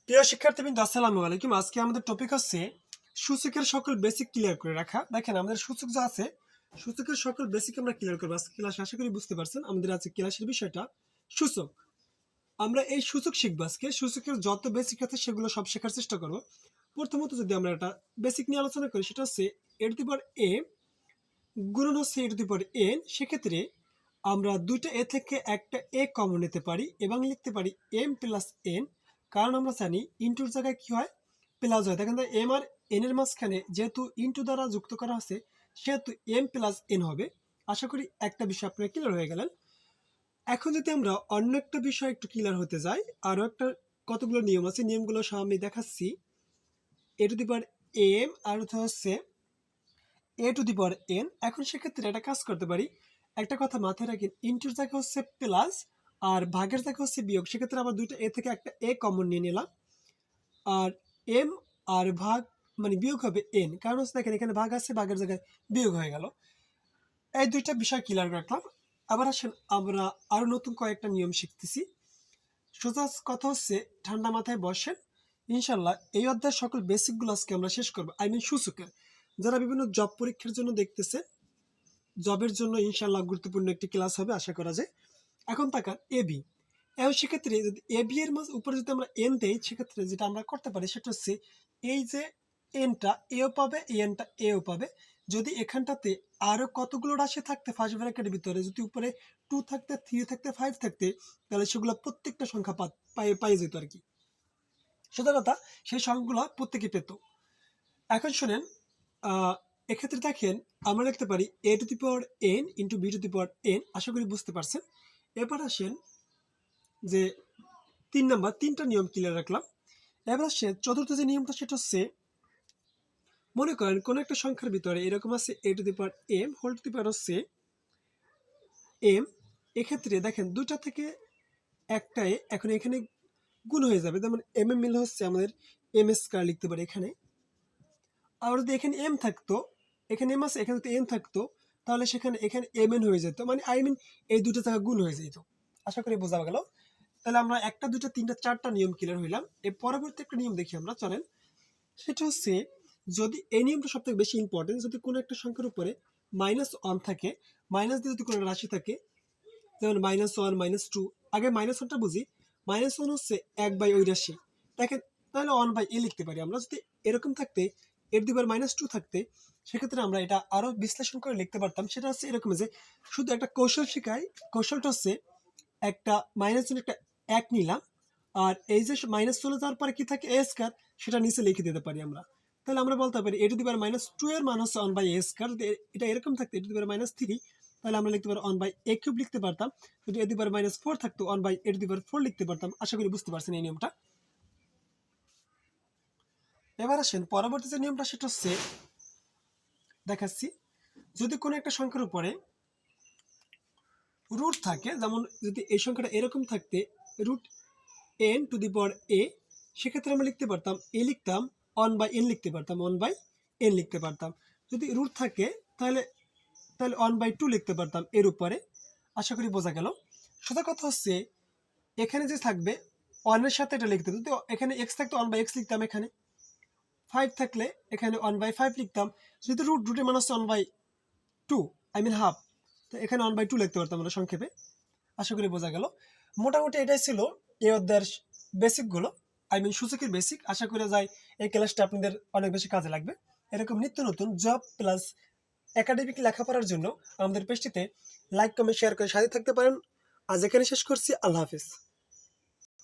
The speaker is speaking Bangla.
প্রিয় শিক্ষার্থীবৃন্দ, আসসালামু আলাইকুম। আজকে আমাদের টপিক হচ্ছে সূচকের সকল বেসিক ক্লিয়ার করে রাখা। দেখেন, আমাদের সূচক যা আছে, সূচকের সকল বেসিক আমরা ক্লিয়ার করবো আজকে ক্লাস। আশা করি বুঝতে পারছেন আমাদের আজকে ক্লাসের বিষয়টা সূচক। আমরা এই সূচক শিখবো আজকে। সূচকের যত বেসিক আছে সেগুলো সব শেখার চেষ্টা করব। প্রথমত যদি আমরা একটা বেসিক নিয়ে আলোচনা করি, সেটা হচ্ছে এ টু দি পাওয়ার এ গুণন হচ্ছে এ টু দি পাওয়ার এন। সেক্ষেত্রে আমরা দুইটা এ থেকে একটা এ কমন নিতে পারি এবং লিখতে পারি এম প্লাস এন। কারণ আমরা জানি ইন্টুর জায়গায় কি হয়, প্লাস হয়। দেখেন, এম আর এন এর মাঝখানে যেহেতু ইন্টু দ্বারা যুক্ত করা আছে, সেহেতু এম প্লাস এন হবে। আশা করি একটা বিষয় আপনারা ক্লিয়ার হয়ে গেলেন। এখন যদি আমরা অন্য একটা বিষয় একটু ক্লিয়ার হতে যাই, আরো একটা কতগুলো নিয়ম আছে, নিয়মগুলো সব আমি দেখাচ্ছি। এ to the power M R হচ্ছে এ টু দি পাওয়ার এন। এখন সেক্ষেত্রে একটা কাজ করতে পারি। একটা কথা মাথায় রাখেন, ইন্টুর জায়গা হচ্ছে প্লাস আর ভাগের জায়গা হচ্ছে বিয়োগ। সেক্ষেত্রে আবার দুইটা এ থেকে একটা এ কমন নিয়ে নিলাম। আর এম আর ভাগ মানে বিয়োগ হবে এন, কারণ হচ্ছে দেখেন এখানে ভাগ আছে, ভাগের জায়গায় বিয়োগ হয়ে গেল। এই দুইটা বিষয় ক্লিয়ার রাখলাম। আবার আসেন আমরা আরো নতুন কয়েকটা নিয়ম শিখতেছি। সোজা কথা হচ্ছে ঠান্ডা মাথায় বসেন, ইনশাল্লাহ এই অধ্যায়ের সকল বেসিকগুলো আজকে আমরা শেষ করবো। সূচকের যারা বিভিন্ন জব পরীক্ষার জন্য দেখতেছে, জবের জন্য ইনশাল্লাহ গুরুত্বপূর্ণ একটি ক্লাস হবে আশা করা যায়। এখন তাকান এবি। এবং সেক্ষেত্রে যদি এবি এর উপরে যদি আমরা এন দেই, সেক্ষেত্রে যেটা আমরা করতে পারি সেটা হচ্ছে এই যে এনটা এও পাবে, এই এনটা এও পাবে। যদি এখানটাতে আরো কতগুলো রাশি থাকতে ফার্স্ট ব্র্যাকেটের ভিতরে, যদি উপরে 2 থাকতে, 3 থাকতে, 5 থাকতে, তাহলে সেগুলো প্রত্যেকটা সংখ্যা পাই যেত আর কি। সোজা কথা, সেই সংখ্যাগুলো প্রত্যেকে পেত। এখন শোনেন, এক্ষেত্রে দেখেন আমরা লিখতে পারি A to the power N into B to the power N. আশা করি বুঝতে পারছেন। এবার আসেন যে 3 নাম্বার, 3টা নিয়ম ক্লিয়ার রাখলাম। এবার আসছে চতুর্থ যে নিয়মটা, সেটা হচ্ছে মনে করেন কোন একটা সংখ্যার ভিতরে এরকম আছে A to the power M whole to the power হচ্ছে এম। এক্ষেত্রে দেখেন দুইটা থেকে একটাই এখন এখানে গুণ হয়ে যাবে। যেমন এম এম মিল হচ্ছে আমাদের এম স্কয়ার লিখতে পারি এখানে। আর যদি এখানে এম থাকতো, এখানে এম আছে, এখানে এন থাকতো, তাহলে সেখানে এখানে এম এন হয়ে যেত, মানে এই দুটো জায়গা গুণ হয়ে যেত। আশা করি বোঝা গেল। তাহলে আমরা একটা, দুটো, তিনটা, 4টা নিয়ম ক্লিয়ার হইলাম। এর পরবর্তী একটা নিয়ম দেখি আমরা, চলেন। সেটা হচ্ছে যদি এই নিয়মটা সব থেকে বেশি ইম্পর্টেন্ট, যদি কোনো একটা সংখ্যার উপরে -1 থাকে, মাইনাস দিয়ে যদি কোনো রাশি থাকে, যেমন -1 -2, আগে -1টা বুঝি। -1 হচ্ছে 1/, ওই রাশি দেখেন, তাহলে 1/a লিখতে পারি আমরা। যদি এরকম থাকতে এর দিবার -2 থাকতে, সেক্ষেত্রে আমরা এটা আরো বিশ্লেষণ করে লিখতে পারতাম। সেটা হচ্ছে এরকম যে শুধু একটা কৌশল শিখাই। কৌশলটা হচ্ছে একটা -1 একটা 1 নিলাম, আর এই যে মাইনাস চলে যাওয়ার পরে কি থাকে এ স্কয়ার, সেটা নিচে লিখে দিতে পারি আমরা। তাহলে আমরা বলতে পারি এ টু দি পাওয়ার -2 এর মান হচ্ছে 1/a স্কয়ার। যদি এটা এরকম থাকতো এ টু দি পাওয়ার -3, তাহলে আমরা লিখতে পারি 1/a কিউব লিখতে পারতাম। যদি এ টু দি পাওয়ার -4 থাকতো 1/a টু দি পাওয়ার 4 লিখতে পারতাম। আশা করি বুঝতে পারছেন এই নিয়মটা। এবার আসেন পরবর্তী যে নিয়মটা, সেটা হচ্ছে দেখাচ্ছি। যদি কোনো একটা সংখ্যার উপরে রুট থাকে, যেমন যদি এই সংখ্যাটা এরকম থাকতে রুট এন টু দি পাওয়ার এ, সেক্ষেত্রে আমরা লিখতে পারতাম এ লিখতাম 1/n লিখতে পারতাম, 1/n লিখতে পারতাম। যদি রুট থাকে তাহলে তাহলে 1/2 লিখতে পারতাম এর উপরে। আশা করি বোঝা গেল। সোজা কথা হচ্ছে এখানে যে থাকবে 1 এর সাথে এটা লিখতে, যদি এখানে x থাকতো 1/x লিখতাম, এখানে 5 থাকলে এখানে 1/5 লিখতাম। যদি রুটের মান হচ্ছে 1/2, হাফ, তো এখানে 1/2 লিখতে পারতাম আমরা সংক্ষেপে। আশা করি বোঝা গেল। মোটামুটি এটাই ছিল এই অধ্যায়ের বেসিকগুলো, সূচকের বেসিক। আশা করা যায় এই ক্লাসটা আপনাদের অনেক বেশি কাজে লাগবে। এরকম নিত্য নতুন জব প্লাস একাডেমিক লেখাপড়ার জন্য আমাদের পেজটিতে লাইক, কমেন্ট, শেয়ার করে সাথে থাকতে পারেন। আজ এখানে শেষ করছি। আল্লাহ হাফিজ।